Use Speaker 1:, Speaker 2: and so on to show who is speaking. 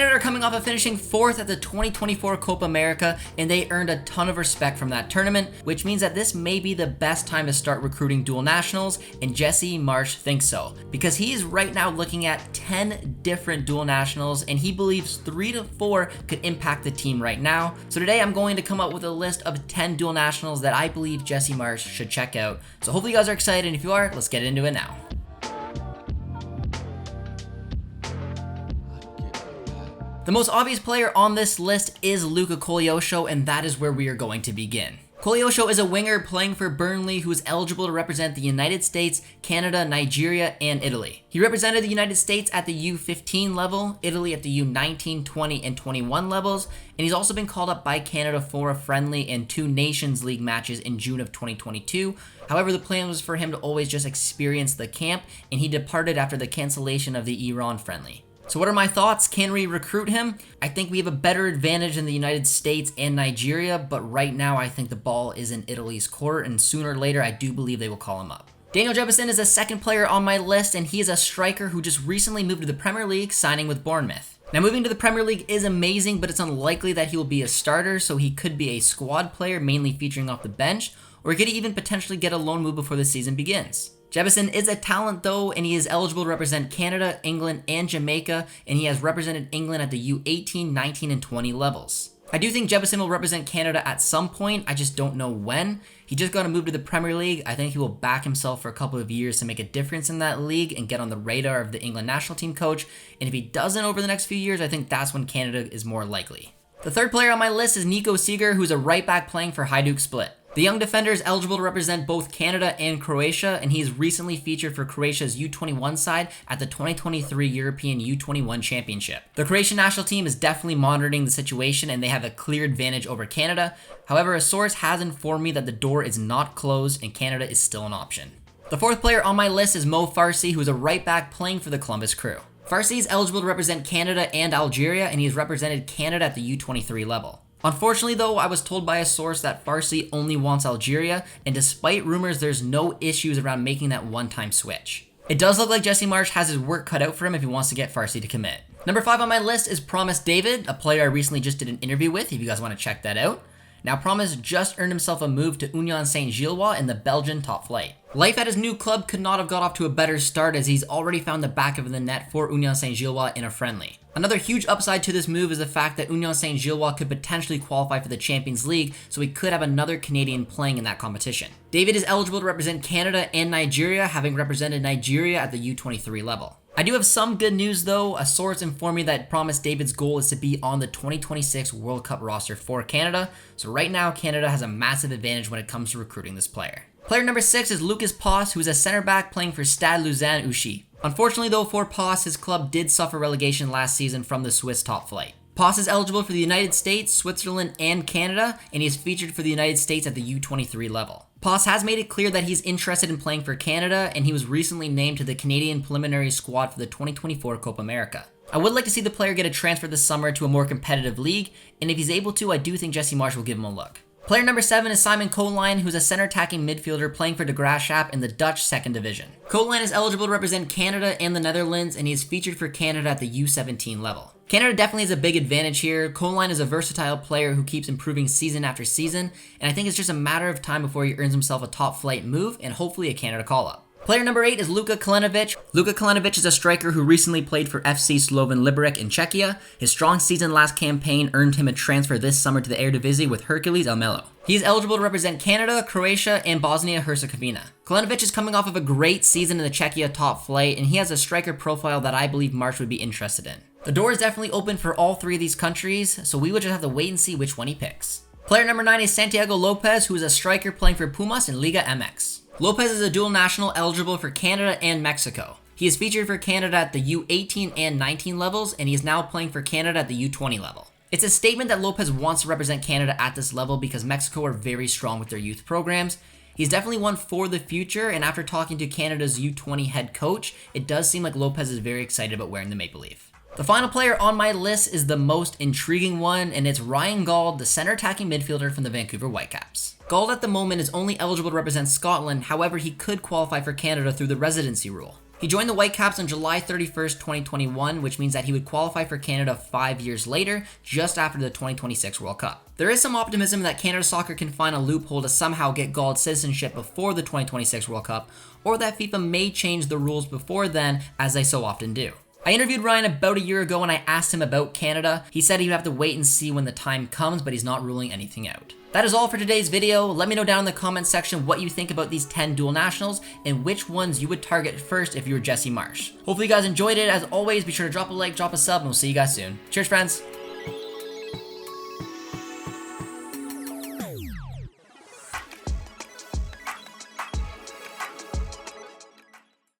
Speaker 1: Canada are coming off of finishing 4th at the 2024 Copa America, and they earned a ton of respect from that tournament, which means that this may be the best time to start recruiting dual nationals, and Jesse Marsch thinks so, because he is right now looking at 10 different dual nationals, and he believes 3 to 4 could impact the team right now. So today I'm going to come up with a list of 10 dual nationals that I believe Jesse Marsch should check out. So hopefully you guys are excited, and if you are, let's get into it now. The most obvious player on this list is Luca Kosho, and that is where we are going to begin. Kosho is a winger playing for Burnley who is eligible to represent the United States, Canada, Nigeria, and Italy. He represented the United States at the U15 level, Italy at the U19, 20, and 21 levels, and he's also been called up by Canada for a friendly and 2 Nations League matches in June of 2022. However, the plan was for him to always just experience the camp, and he departed after the cancellation of the Iran friendly. So what are my thoughts? Can we recruit him? I think we have a better advantage in the United States and Nigeria, but right now I think the ball is in Italy's court, and sooner or later I do believe they will call him up. Jefferson is the second player on my list, and he is a striker who just recently moved to the Premier League, signing with Bournemouth. Now, moving to the Premier League is amazing, but it's unlikely that he will be a starter, so he could be a squad player, mainly featuring off the bench, or he could even potentially get a loan move before the season begins. Jefferson is a talent though, and he is eligible to represent Canada, England, and Jamaica, and he has represented England at the U18, 19, and 20 levels. I do think Jefferson will represent Canada at some point, I just don't know when. He just got to move to the Premier League. I think he will back himself for a couple of years to make a difference in that league and get on the radar of the England national team coach, and if he doesn't over the next few years, I think that's when Canada is more likely. The third player on my list is Niko Seager, who's a right back playing for Hajduk Split. The young defender is eligible to represent both Canada and Croatia, and he is recently featured for Croatia's U21 side at the 2023 European U21 Championship. The Croatian national team is definitely monitoring the situation, and they have a clear advantage over Canada. However, a source has informed me that the door is not closed and Canada is still an option. The fourth player on my list is Mo Farsi, who is a right back playing for the Columbus Crew. Farsi is eligible to represent Canada and Algeria, and he has represented Canada at the U23 level. Unfortunately though, I was told by a source that Farsi only wants Algeria, and despite rumors, there's no issues around making that one-time switch. It does look like Jesse Marsch has his work cut out for him if he wants to get Farsi to commit. Number 5 on my list is Promise David, a player I recently just did an interview with, if you guys want to check that out. Now, Promise just earned himself a move to Union Saint-Gilloise in the Belgian top flight. Life at his new club could not have got off to a better start, as he's already found the back of the net for Union Saint-Gilloise in a friendly. Another huge upside to this move is the fact that Union Saint-Gilloise could potentially qualify for the Champions League, so we could have another Canadian playing in that competition. David is eligible to represent Canada and Nigeria, having represented Nigeria at the U23 level. I do have some good news though. A source informed me that Promise David's goal is to be on the 2026 World Cup roster for Canada, so right now Canada has a massive advantage when it comes to recruiting this player. Player number 6 is Lucas Poss, who is a center back playing for Stade Lausanne Ouchy. Unfortunately though for Poss, his club did suffer relegation last season from the Swiss top flight. Poss is eligible for the United States, Switzerland, and Canada, and he is featured for the United States at the U23 level. Poss has made it clear that he's interested in playing for Canada, and he was recently named to the Canadian preliminary squad for the 2024 Copa America. I would like to see the player get a transfer this summer to a more competitive league, and if he's able to, I do think Jesse Marsch will give him a look. Player number 7 is Simon Colijn, who's a center attacking midfielder playing for De Graafschap in the Dutch 2nd Division. Colijn is eligible to represent Canada and the Netherlands, and he is featured for Canada at the U17 level. Canada definitely has a big advantage here. Colijn is a versatile player who keeps improving season after season, and I think it's just a matter of time before he earns himself a top flight move and hopefully a Canada call-up. Player number 8 is Luca Kosho. Luca Kosho is a striker who recently played for FC Slovan Liberec in Czechia. His strong season last campaign earned him a transfer this summer to the Eredivisie with Hercules Almelo. He is eligible to represent Canada, Croatia, and Bosnia-Herzegovina. Kosho is coming off of a great season in the Czechia top flight, and he has a striker profile that I believe Marsch would be interested in. The door is definitely open for all 3 of these countries, so we will just have to wait and see which one he picks. Player number 9 is Santiago Lopez, who is a striker playing for Pumas in Liga MX. Lopez is a dual national eligible for Canada and Mexico. He is featured for Canada at the U18 and 19 levels, and he is now playing for Canada at the U20 level. It's a statement that Lopez wants to represent Canada at this level because Mexico are very strong with their youth programs. He's definitely one for the future, and after talking to Canada's U20 head coach, it does seem like Lopez is very excited about wearing the maple leaf. The final player on my list is the most intriguing one, and it's Ryan Gauld, the center attacking midfielder from the Vancouver Whitecaps. Gauld at the moment is only eligible to represent Scotland, however he could qualify for Canada through the residency rule. He joined the Whitecaps on July 31st, 2021, which means that he would qualify for Canada 5 years later, just after the 2026 World Cup. There is some optimism that Canada Soccer can find a loophole to somehow get Gauld citizenship before the 2026 World Cup, or that FIFA may change the rules before then, as they so often do. I interviewed Ryan about a year ago and I asked him about Canada. He said he'd have to wait and see when the time comes, but he's not ruling anything out. That is all for today's video. Let me know down in the comments section what you think about these 10 dual nationals and which ones you would target first if you were Jesse Marsch. Hopefully you guys enjoyed it. As always, be sure to drop a like, drop a sub, and we'll see you guys soon. Cheers, friends.